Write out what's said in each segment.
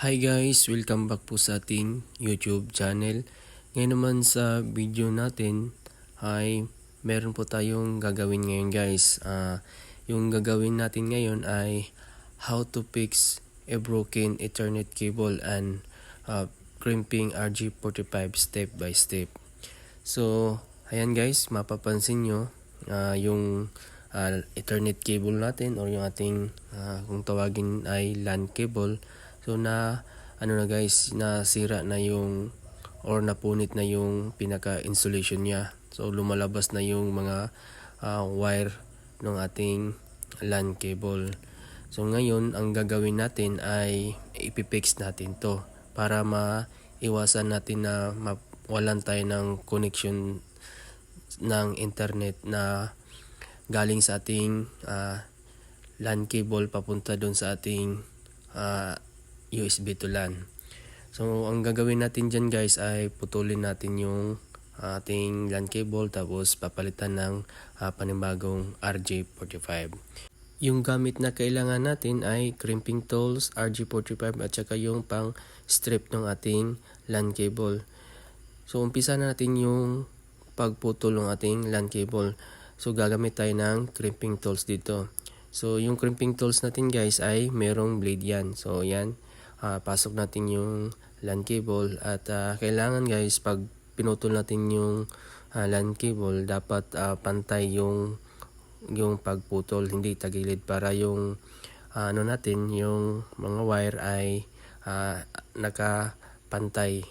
Hi guys, welcome back po sa ating YouTube channel. Ngayon naman sa video natin ay meron po tayong gagawin ngayon guys. Yung gagawin natin ngayon ay how to fix a broken Ethernet cable and crimping RJ45 step by step. So ayan guys, mapapansin nyo yung Ethernet cable natin or yung ating kung tawagin ay LAN cable. So ano na guys, nasira na yung or napunit na yung pinaka-insulation niya. So lumalabas na yung mga wire ng ating LAN cable. So ngayon ang gagawin natin ay ipipix natin to para maiwasan natin na mawalan tayo ng connection ng internet na galing sa ating LAN cable papunta doon sa ating USB to LAN. So ang gagawin natin dyan guys ay putulin natin yung ating LAN cable tapos papalitan ng panibagong RJ45. Yung gamit na kailangan natin ay crimping tools, RJ45 at saka yung pang strip ng ating LAN cable. So umpisa na natin yung pagputol ng ating LAN cable. So gagamit tayo ng crimping tools dito. So yung crimping tools natin guys ay merong blade yan. So yan, pasok natin yung LAN cable at kailangan guys pag pinutol natin yung LAN cable dapat pantay yung pagputol, hindi tagilid para yung natin yung mga wire ay nakapantay.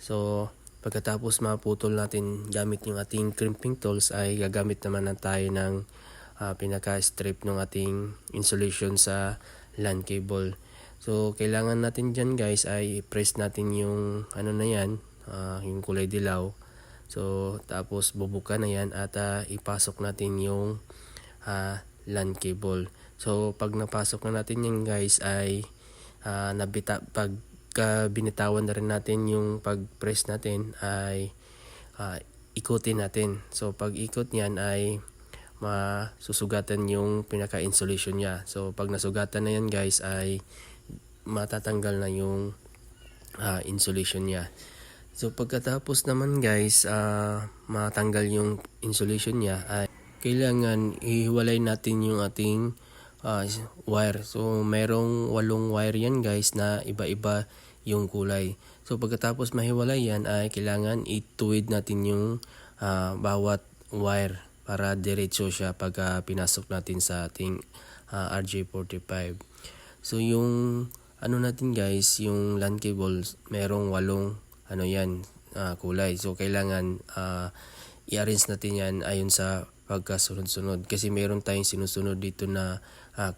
So pagkatapos maputol natin gamit yung ating crimping tools ay gagamit naman na tayo ng pinaka-strip ng ating insulation sa LAN cable. So kailangan natin dyan guys ay press natin yung na yan, yung kulay dilaw. So tapos bubuka na yan at ipasok natin yung LAN cable. So pag napasok na natin yan guys ay binitawan na rin natin yung pag-press natin ay ikutin natin. So pag ikot niyan ay masusugatan yung pinaka-insulation niya. So pag nasugatan na yan guys ay matatanggal na yung insulation niya. So pagkatapos naman guys matanggal yung insulation niya ay kailangan ihiwalay natin yung ating wire. So merong 8 wire yan guys na iba-iba yung kulay. So pagkatapos mahiwalay yan ay kailangan ituwid natin yung bawat wire para diretso siya pag pinasok natin sa ating RJ45. So yung natin guys, yung LAN cable merong 8 yan kulay. So kailangan i-arrange natin yan ayon sa pagkasunod-sunod kasi meron tayong sinusunod dito na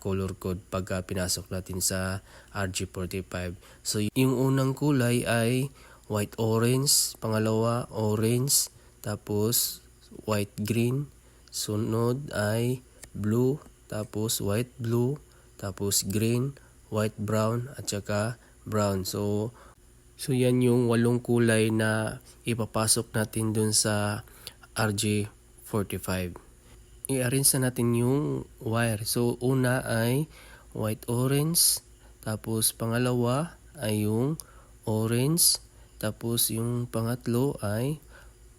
color code pagka pinasok natin sa RJ45. So yung unang kulay ay white orange, pangalawa orange, tapos white green, sunod ay blue, tapos white blue, tapos green, white brown at saka brown. So yan yung 8 kulay na ipapasok natin dun sa RJ45. I-arrange na natin yung wire. So una ay white orange, tapos pangalawa ay yung orange, tapos yung pangatlo ay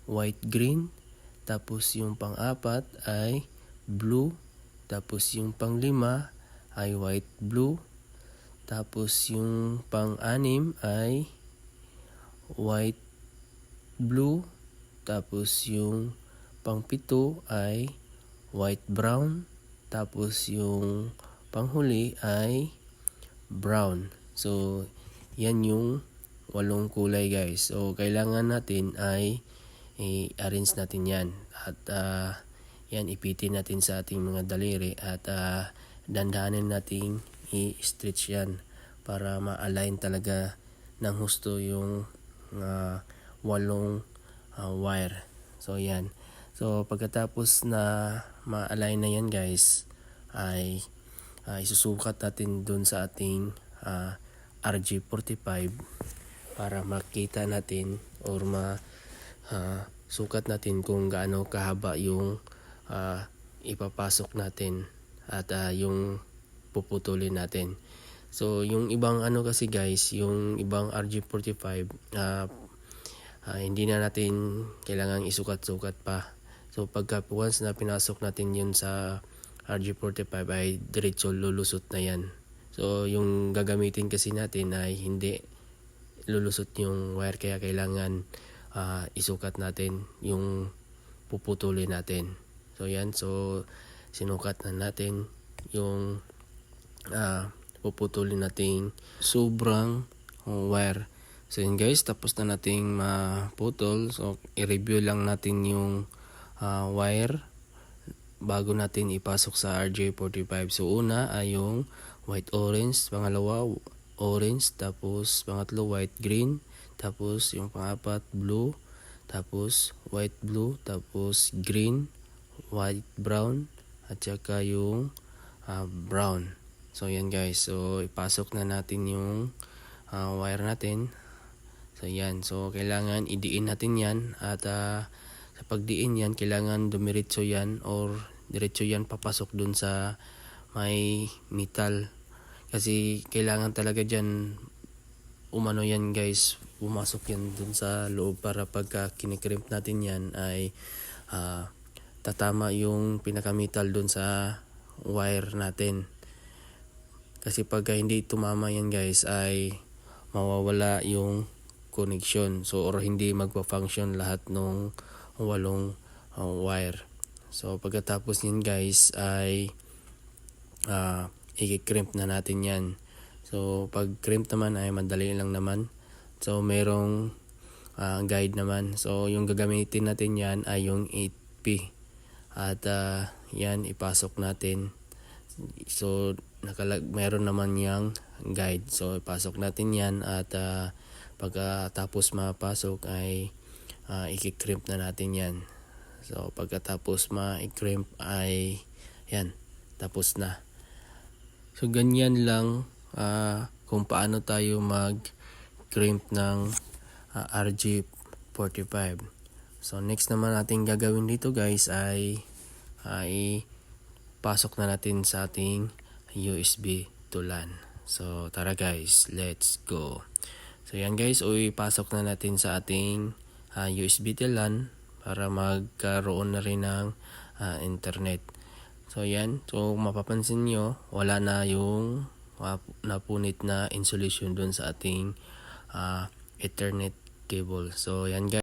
white green, tapos yung pang-apat ay blue, tapos yung pang-5 ay white blue, tapos yung pang-6 ay white blue, tapos yung pang-7 ay white brown, tapos yung panghuli ay brown. So yan yung 8 kulay guys. So kailangan natin ay i-arrange natin yan at yan ipitin natin sa ating mga daliri at dandahanin nating i-stretch yan para ma-align talaga ng husto yung 8 wire. So yan. So pagkatapos na ma-align na yan guys ay isusukat natin dun sa ating RJ45 para makita natin or sukat natin kung gaano kahaba yung ipapasok natin at yung puputulin natin. So yung ibang ano kasi guys, yung ibang RG45 hindi na natin kailangan isukat-sukat pa. So pagka once na pinasok natin yun sa RG45 ay diretso lulusot na yan. So yung gagamitin kasi natin ay hindi lulusot yung wire, kaya kailangan isukat natin yung puputulin natin. So yan, so sinukat na natin yung puputulin nating sobrang wire. So yun guys, tapos na nating maputol. So i-review lang natin yung wire bago natin ipasok sa RJ45. So una ay yung white orange, pangalawa orange, tapos pangatlo white green, tapos yung pangapat blue, tapos white blue, tapos green, white brown, at saka yung brown. So yan guys, so ipasok na natin yung wire natin. So yan, so kailangan idiin natin yan, at sa pagdiin yan kailangan dumiretso yan or diretso yan papasok dun sa may metal, kasi kailangan talaga dyan umano yan guys, pumasok yan dun sa loob para pagka kinikrimp natin yan ay tatama yung pinaka-metal dun sa wire natin. Kasi pagka hindi tumama yan guys ay mawawala yung connection, so or hindi magpa-function lahat ng 8 wire. So pagkatapos yan guys ay i-crimp na natin yan. So pag crimp naman ay madali lang naman. So merong guide naman. So yung gagamitin natin yan ay yung 8P. At yan ipasok natin. So meron naman yang guide. So ipasok natin yan, at pagkatapos mapasok ay i-crimp na natin yan. So pagkatapos ma-crimp ay yan, tapos na. So ganyan lang kung paano tayo mag-crimp ng RG45. So next naman natin gagawin dito guys ay pasok na natin sa ating USB to LAN. So tara guys, let's go. So yan guys, ipasok na natin sa ating USB to LAN para magkaroon na rin ng internet. So yan, so mapapansin nyo wala na yung napunit na insulation dun sa ating Ethernet cable. So yan guys.